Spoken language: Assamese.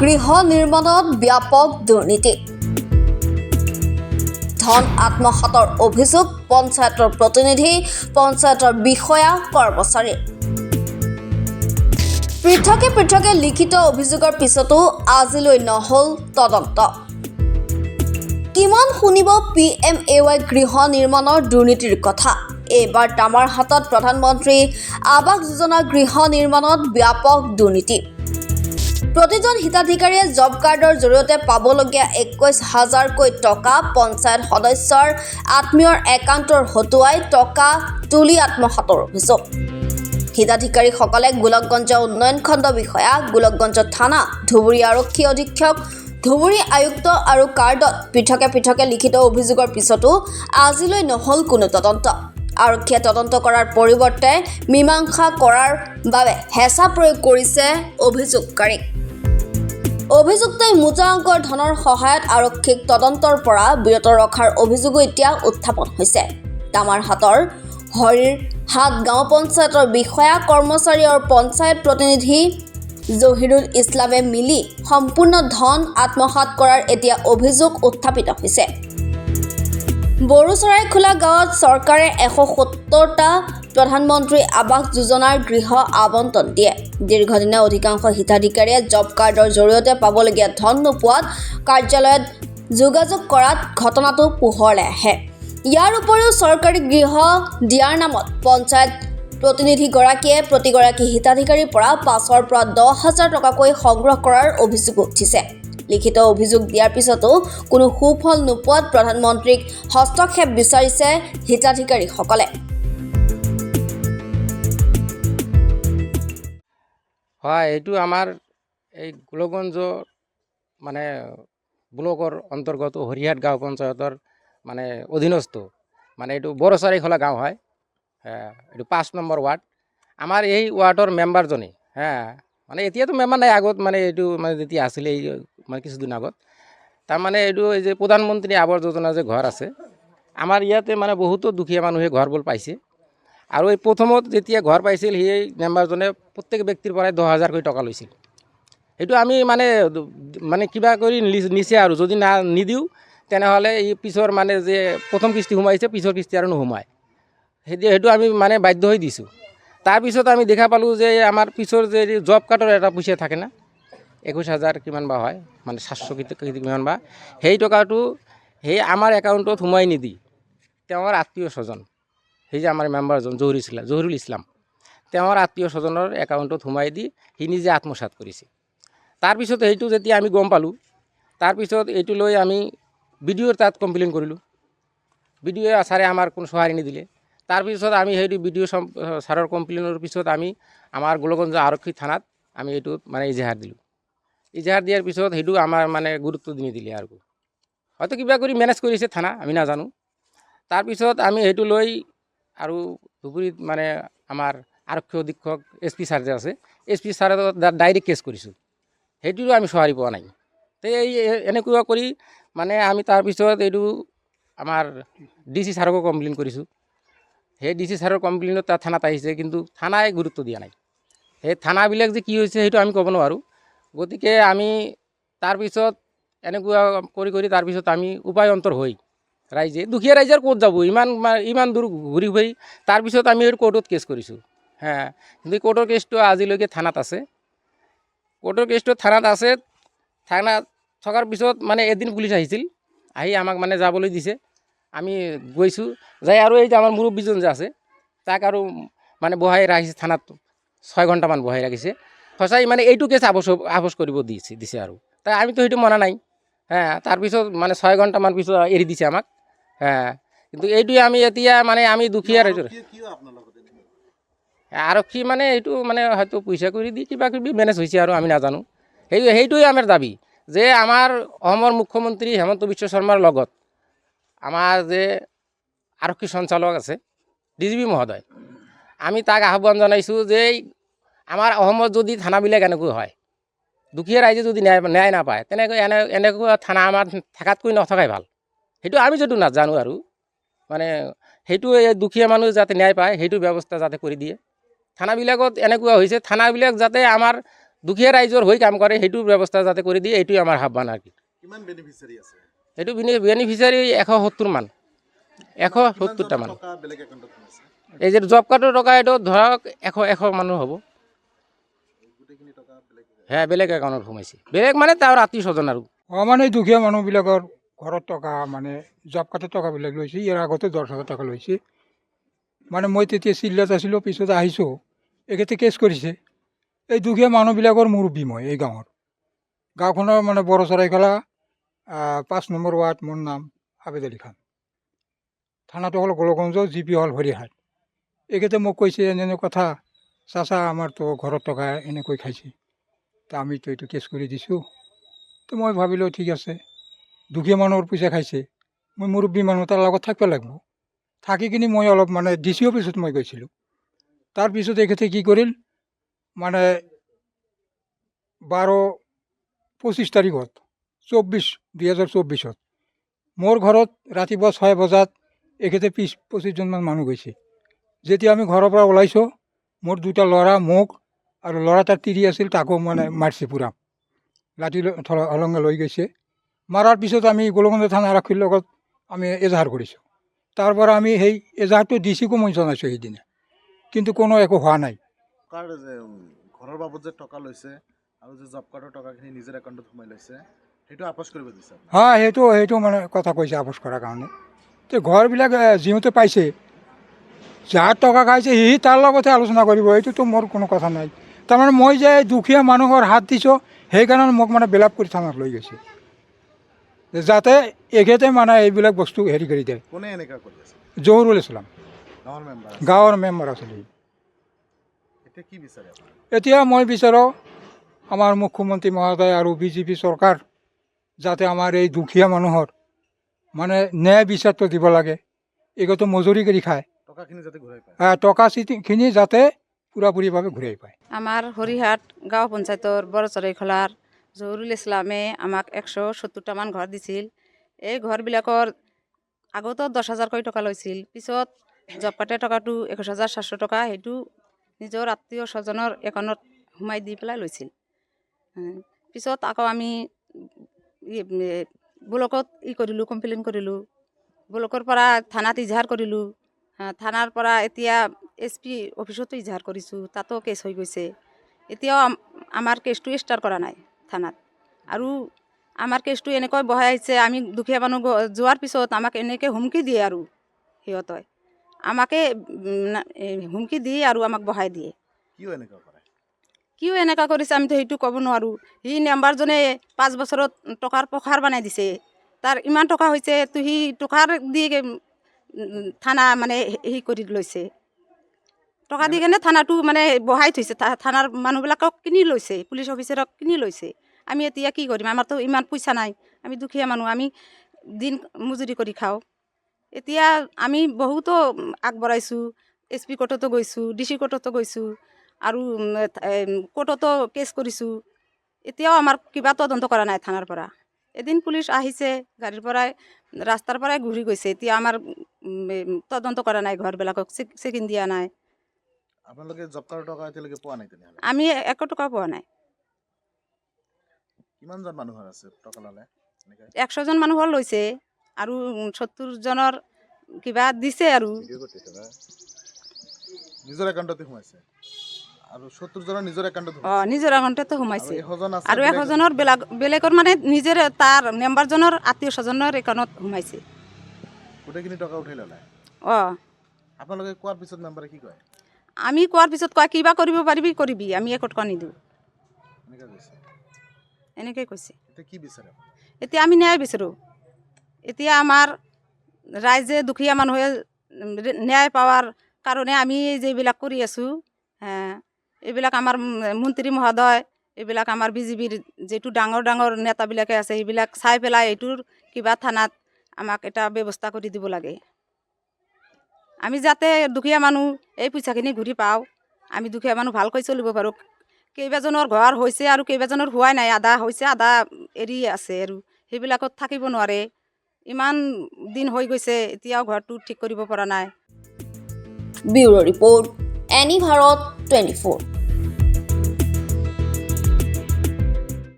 গৃহ নিৰ্মাণত ব্যাপক দুৰ্নীতি ধন আত্মসাতৰ অভিযোগ পঞ্চায়তৰ প্ৰতিনিধি পঞ্চায়তৰ বিষয়া কৰ্মচাৰী পৃথকে লিখিত অভিযোগৰ পিছতো আজিলৈ নহল তদন্ত কিমান শুনিব PMAY গৃহ নিৰ্মাণৰ দুৰ্নীতিৰ কথা এইবাৰ তামাৰ হাতত প্ৰধানমন্ত্ৰী আৱাস যোজনা গৃহ নিৰ্মাণত ব্যাপক দুৰ্নীতি প্ৰতিজন হিতাধিকাৰীয়ে জব কাৰ্ডৰ জৰিয়তে পাবলগীয়া 21,000কৈ টকা পঞ্চায়ত সদস্যৰ আত্মীয়ৰ একাউণ্টৰ হতুৱাই টকা তুলি আত্মসাতৰ অভিযোগ হিতাধিকাৰীসকলে গোলকগঞ্জ উন্নয়ন খণ্ড বিষয়া গোলকগঞ্জ থানা ধুবুৰী আৰক্ষী অধীক্ষক ধুবুৰী আয়ুক্ত আৰু কাৰ্ডত পৃথকে লিখিত অভিযোগৰ পিছতো আজিলৈ নহল কোনো তদন্ত আৰক্ষীয়ে তদন্ত কৰাৰ পৰিৱৰ্তে মীমাংসা কৰাৰ বাবে হেঁচা প্ৰয়োগ কৰিছে অভিযোগকাৰীক অভিযুক্তই মোটা অংকৰ ধনৰ সহায়ত আৰক্ষীক তদন্তৰ পৰা বিৰত ৰখাৰ অভিযোগো এতিয়া উত্থাপন হৈছে তামাৰ হাতৰ হৰিৰ হাট গাঁও পঞ্চায়তৰ বিষয়া কৰ্মচাৰী আৰু পঞ্চায়ত প্ৰতিনিধি জহিৰুল ইছলামে মিলি সম্পূৰ্ণ ধন আত্মসাত কৰাৰ এতিয়া অভিযোগ উত্থাপিত হৈছে বড়োচৰাইখোলা গাঁৱত চৰকাৰে 170টা প্ৰধানমন্ত্ৰী আৱাস যোজনাৰ গৃহ আবণ্টন দিয়ে দীৰ্ঘদিনীয়া অধিকাংশ হিতাধিকাৰীয়ে জব কাৰ্ডৰ জৰিয়তে পাবলগীয়া ধন নোপোৱাত কাৰ্যালয়ত যোগাযোগ কৰাত ঘটনাটো পোহৰলৈ আহে ইয়াৰ উপৰিও চৰকাৰী গৃহ দিয়াৰ নামত পঞ্চায়ত প্ৰতিনিধিগৰাকীয়ে প্ৰতিগৰাকী হিতাধিকাৰীৰ পৰা 5ৰ পৰা 10,000 টকাকৈ সংগ্ৰহ কৰাৰ অভিযোগ উঠিছে লিখিত অভিযোগ দিয়াৰ পিছতো কোনো সুফল নোপোৱাত প্ৰধানমন্ত্ৰীক হস্তক্ষেপ বিচাৰিছে হিতাধিকাৰীসকলে হয় এইটো আমাৰ এই গোলকগঞ্জ মানে ব্লকৰ অন্তৰ্গত হৰিহাট গাঁও পঞ্চায়তৰ মানে অধীনস্থ মানে এইটো বড়োচৰাইখোলা গাঁও হয় এইটো 5 নম্বৰ ৱাৰ্ড আমাৰ এই ৱাৰ্ডৰ মেম্বাৰজনী মানে এতিয়াতো মেম্বাৰ নাই আগত মানে এইটো মানে যেতিয়া আছিলে এই মানে কিছুদিন আগত তাৰমানে এইটো এই যে প্ৰধানমন্ত্ৰী আৱাস যোজনা যে ঘৰ আছে আমাৰ ইয়াতে মানে বহুতো দুখীয়া মানুহে ঘৰবোৰ পাইছে আৰু এই প্ৰথমত যেতিয়া ঘৰ পাইছিল সেই মেম্বাৰজনে প্ৰত্যেক ব্যক্তিৰ পৰাই 10,000কৈ টকা লৈছিল সেইটো আমি মানে কিবা কৰি নিছে আৰু যদি নিদিওঁ তেনেহ'লে এই পিছৰ মানে যে প্ৰথম কিস্তি সোমাইছে পিছৰ কিস্তি আৰু নোসোমায় সেইটো আমি মানে বাধ্য হৈ দিছোঁ তাৰপিছত আমি দেখা পালোঁ যে আমাৰ পিছৰ যে জব কাৰ্ডৰ এটা পইচা থাকে না 21,000 কিমান বা হয় মানে 700 কিমান বা সেই টকাটো সেই আমাৰ একাউণ্টত সোমাই নিদি তেওঁৰ আত্মীয় স্বজন সেই যে আমাৰ মেম্বাৰজন জহিৰুল ইছলাম তেওঁৰ আত্মীয় স্বজনৰ একাউণ্টত সোমাই দি সি নিজে আত্মসাৎ কৰিছে তাৰপিছত সেইটো যেতিয়া আমি গম পালোঁ তাৰপিছত এইটো লৈ আমি BDOৰ তাত কমপ্লেইন কৰিলোঁ BDO ছাৰে আমাৰ কোনো সঁহাৰি নিদিলে তাৰপিছত আমি সেইটো BDO ছাৰৰ কমপ্লেইনৰ পিছত আমি আমাৰ গোলকগঞ্জ আৰক্ষী থানাত আমি এইটোত মানে ইজাহাৰ দিলোঁ ইজাহাৰ দিয়াৰ পিছত সেইটো আমাৰ মানে গুৰুত্ব নিদিলে আৰু হয়তো কিবা কৰি মেনেজ কৰিছে থানা আমি নাজানো তাৰপিছত আমি সেইটো লৈ আৰু ধুবুৰীত মানে আমাৰ আৰক্ষী অধীক্ষক SP ছাৰ যে আছে SP ছাৰৰ ডাইৰেক্ট কেছ কৰিছোঁ সেইটোৰো আমি সঁহাৰি পোৱা নাই তো এই এনেকুৱা কৰি মানে আমি তাৰপিছত এইটো আমাৰ DC ছাৰকো কমপ্লেইন কৰিছোঁ সেই DC ছাৰৰ কমপ্লেইনত তাত থানাত আহিছে কিন্তু থানাই গুৰুত্ব দিয়া নাই সেই থানাবিলাক যে কি হৈছে সেইটো আমি ক'ব নোৱাৰোঁ গতিকে আমি তাৰপিছত এনেকুৱা কৰি তাৰপিছত আমি উপায়ন্তৰ হৈ ৰাইজে দুখীয়া ৰাইজৰ ক'ত যাব ইমান দূৰ ঘূৰি ফুৰি তাৰপিছত আমি এইটো কোৰ্টত কেছ কৰিছোঁ কিন্তু কোৰ্টৰ কেছটো আজিলৈকে থানাত আছে থানাত থকাৰ পিছত মানে এদিন পুলিচ আহিছিল আহি আমাক মানে যাবলৈ দিছে আমি গৈছোঁ যাই আৰু এই যে আমাৰ মুৰব্বীজন যে আছে তাক আৰু মানে বহাই ৰাখিছে থানাত 6 ঘণ্টামান বহাই ৰাখিছে সঁচাই মানে এইটো কেছ আপোচ কৰিব দিছে আৰু তাই আমিতো সেইটো মনা নাই তাৰপিছত মানে 6 ঘণ্টামান পিছত এৰি দিছে আমাক কিন্তু এইটোৱে আমি এতিয়া মানে আমি দুখীয়া ৰাইজৰ আৰক্ষী মানে এইটো মানে হয়তো পইচা কৰি দি কিবা কিবি মেনেজ হৈছে আৰু আমি নাজানো সেইটোৱে আমাৰ দাবী যে আমাৰ অসমৰ মুখ্যমন্ত্ৰী হেমন্ত বিশ্ব শৰ্মাৰ লগত আমাৰ যে আৰক্ষী সঞ্চালক আছে DGP মহোদয় আমি তাক আহ্বান জনাইছোঁ যে আমাৰ অসমত যদি থানাবিলাক এনেকৈ হয় দুখীয়া ৰাইজে যদি ন্যায় নাপায় তেনেকৈ এনেকুৱা থানা আমাৰ থকাতকৈ নথকাই ভাল সেইটো আমি যদি নাজানো আৰু মানে সেইটো দুখীয়া মানুহ যাতে ন্যায় পায় সেইটো ব্যৱস্থা যাতে কৰি দিয়ে থানাবিলাকত এনেকুৱা হৈছে থানাবিলাক যাতে আমাৰ দুখীয়া ৰাইজৰ হৈ কাম কৰে, সেইটো ব্যৱস্থা যাতে কৰি দিয়ে, এইটোৱে আমাৰ আহ্বান আৰু কি। কিমান বেনিফিচিয়াৰী আছে? এইটো বেনিফিচিয়াৰী 170 মান, 170টা মান। টকা বেলেগ একাউণ্টত সোমাইছে? এই যে জব কাৰ্ডৰ টকা এইটো ধৰক 100 মানুহ হ'ব। গোটেইখিনি টকা বেলেগ বেলেগ একাউণ্টত সোমাইছে, বেলেগ মানে তাৰ আত্মীয় স্বজন আৰু। মানে দুখীয়া মানুহবিলাকৰ ঘৰত টকা মানে জব কাৰ্ডৰ টকাবিলাক লৈছে। ইয়াৰ আগতে 10,000 টকা লৈছে। মানে মই তেতিয়া চিল্লাত আছিলোঁ, পিছত আহিছোঁ, এখেতে কেছ কৰিছে। এই দুখীয়া মানুহবিলাকৰ মুৰব্বী মই এই গাঁওখনৰ মানে বড় চৰাইখলা 5 নম্বৰ ৱাৰ্ড। মোৰ নাম আবেদ আলী খান, থানাটো হ'ল গোলগঞ্জ, GP হ'ল হৰিহাট। এখেতে মোক কৈছে এনে কথা, চাচা আমাৰতো ঘৰত টকা এনেকৈ খাইছে, তা আমিতো এইটো কেছ কৰি দিছোঁ। তো মই ভাবিলোঁ ঠিক আছে, দুখীয়া মানুহৰ পইচা খাইছে, মই মুৰব্বী মানুহ, তাৰ লগত থাকিব লাগিব। থাকি কিনি মই অলপ মানে DC অফিচত মই গৈছিলোঁ। তাৰপিছত এখেতে কি কৰিল, মানে 12-25 তাৰিখত 2024 মোৰ ঘৰত ৰাতিপুৱা 6 বজাত এখেতে 20-25জনমান মানুহ গৈছে। যেতিয়া আমি ঘৰৰ পৰা ওলাইছোঁ, মোৰ 2টা ল'ৰা, মোক আৰু ল'ৰা তাৰ তিৰি আছিল, তাকো মানে মাৰিছে পুৰা, লাঠি হলংগে লৈ গৈছে। মাৰাৰ পিছত আমি গোলগঞ্জ থানা আৰক্ষীৰ লগত আমি এজাহাৰ কৰিছোঁ। তাৰ পৰা আমি সেই এজাহাৰটো DCকো মই জনাইছোঁ সেইদিনা, কিন্তু কোনো একো হোৱা নাই। টকাৰ যে ঘৰৰ বাবদ যে টকা লৈছে আৰু যে জব কাৰ্ডৰ টকাখিনি নিজৰ একাউণ্টত সোমাই লৈছে, সেইটো আপোচ কৰিব দিছে? সেইটো মানে কথা কৈছে আপোচ কৰাৰ কাৰণে। তো ঘৰবিলাক যিহেতু পাইছে, যাৰ টকা খাইছে সি তাৰ লগতে আলোচনা কৰিব, এইটোতো মোৰ কোনো কথা নাই। তাৰমানে মই যে দুখীয়া মানুহৰ হাত দিছোঁ, সেইকাৰণে মোক মানে বিলাপ কৰি থানাত লৈ গৈছে, যাতে এখেতে মানে এইবিলাক বস্তু হেৰি কৰি দিয়ে। কোনে এনেকুৱা কৰি আছে? জহুৰুল ইছলাম, গাঁৱৰ মেম্বাৰ মেম্বাৰ আছিলে। এতিয়া কি বিচাৰে আপুনি? এতিয়া মই বিচাৰোঁ আমাৰ মুখ্যমন্ত্ৰী মহোদয় আৰু BJP চৰকাৰ যাতে আমাৰ এই দুখীয়া মানুহৰ মানে ন্যায় বিচাৰটো দিব লাগে। এগতো মজুৰি কৰি খায়, টকাখিনি যাতে ঘূৰাই পায়, টকাখিনি যাতে পুৰাপুৰিভাৱে ঘূৰাই পায়। আমাৰ হৰিহাট গাঁও পঞ্চায়তৰ বড় চৰাইখলাৰ জহুৰুল ইছলামে আমাক 170টামান ঘৰ দিছিল। এই ঘৰবিলাকৰ আগতো 10,000কৈ টকা লৈছিল, পিছত জব কাৰ্ডৰ টকাটো 21,700 টকা সেইটো নিজৰ আত্মীয় স্বজনৰ একাউণ্টত সোমাই দি পেলাই লৈছিল। পিছত আকৌ আমি ব্লকত কৰিলোঁ, কমপ্লেইন কৰিলোঁ, ব্লকৰ পৰা থানাত ইজহাৰ কৰিলোঁ, থানাৰ পৰা এতিয়া SP অফিচতো ইজহাৰ কৰিছোঁ, তাতো কেছ হৈ গৈছে। এতিয়াও আমাৰ কেছটো ষ্টাৰ্ট কৰা নাই থানাত। আৰু আমাৰ কেছটো এনেকৈ বহাই আহিছে, আমি দুখীয়া মানুহ যোৱাৰ পিছত আমাক এনেকৈ হুমকি দিয়ে, আৰু সিহঁতে আমাকে হুমকি দিয়ে আৰু আমাক বহাই দিয়ে। কিয় এনেকুৱা কৰিছে আমিতো সেইটো ক'ব নোৱাৰোঁ। সি মেম্বাৰজনে 5 বছৰত টকাৰ পখাৰ বনাই দিছে, তাৰ ইমান টকা হৈছে, তো সি টকাৰ দি থানা মানে হেৰি কৰি লৈছে, টকা দি কেনে থানাটো মানে বহাই থৈছে, থানাৰ মানুহবিলাকক কিনি লৈছে, পুলিচ অফিচাৰক কিনি লৈছে। আমি এতিয়া কি কৰিম? আমাৰতো ইমান পইচা নাই, আমি দুখীয়া মানুহ, আমি দিন মজুৰি কৰি খাওঁ। এতিয়া আমি বহুতো আগবঢ়াইছোঁ, SP কোৰ্টতো গৈছোঁ, DC কোৰ্টতো গৈছোঁ, আৰু কোৰ্টতো কেছ কৰিছোঁ। এতিয়াও আমাৰ কিবা তদন্ত কৰা নাই থানাৰ পৰা। এদিন পুলিচ আহিছে, গাড়ীৰ পৰাই ৰাস্তাৰ পৰাই ঘূৰি গৈছে, এতিয়া আমাৰ তদন্ত কৰা নাই, ঘৰবিলাকক চেকিং দিয়া নাই। আপোনালোকে জব কাৰ্ডৰ টকা এতিয়ালৈকে পোৱা নাই? তেনেহ'লে আমি 1 টকা পোৱা নাই। কিমানজন মানুহৰ আছে টকা ল'লে? 100জন মানুহৰ লৈছে, আৰু 70জনৰ কিবা দিছে, আৰু নিজৰ একাউণ্টতে সোমাইছে, আৰু 70জনৰ নিজৰ একাউণ্টত নিজৰ একাউণ্টতে সোমাইছে, আৰু আৰু 100জনৰ বেলেগৰ মানে নিজেৰ তাৰ মেম্বাৰজনৰ আত্মীয় স্বজনৰ একাউণ্টত সোমাইছে। গোটেইখিনি টকা উঠাই ল'লে? আপোনালোকে কোৱাৰ পিছত মেম্বাৰে কি কয়? আমি কোৱাৰ পিছত কয়, কিবা কৰিব পাৰিবি কৰিবি, আমি 1 টকা নিদিওঁ, এনেকৈ কৈছে। এতিয়া কি বিচাৰে? এতিয়া আমি ন্যায় বিচাৰোঁ। এতিয়া আমাৰ ৰাইজে, দুখীয়া মানুহে ন্যায় পাৱাৰ কাৰণে আমি যিবিলাক কৰি আছোঁ, এইবিলাক আমাৰ মন্ত্ৰী মহোদয়, এইবিলাক আমাৰ BJPৰ যিটো ডাঙৰ ডাঙৰ নেতাবিলাকে আছে, সেইবিলাক চাই পেলাই এইটোৰ কিবা থানাত আমাক এটা ব্যৱস্থা কৰি দিব লাগে। আমি যাতে দুখীয়া মানুহ এই পইচাখিনি ঘূৰি পাওঁ, আমি দুখীয়া মানুহ ভালকৈ চলিব পাৰোঁ। কেইবাজনৰ ঘৰ হৈছে আৰু কেইবাজনৰ হোৱাই নাই, আধা হৈছে, আধা এৰি আছে, আৰু সেইবিলাকত থাকিব নোৱাৰে। ইমান দিন হৈ গৈছে, এতিয়াও ঘৰটো ঠিক কৰিব পৰা নাই। Bureau report, any Bharat 24।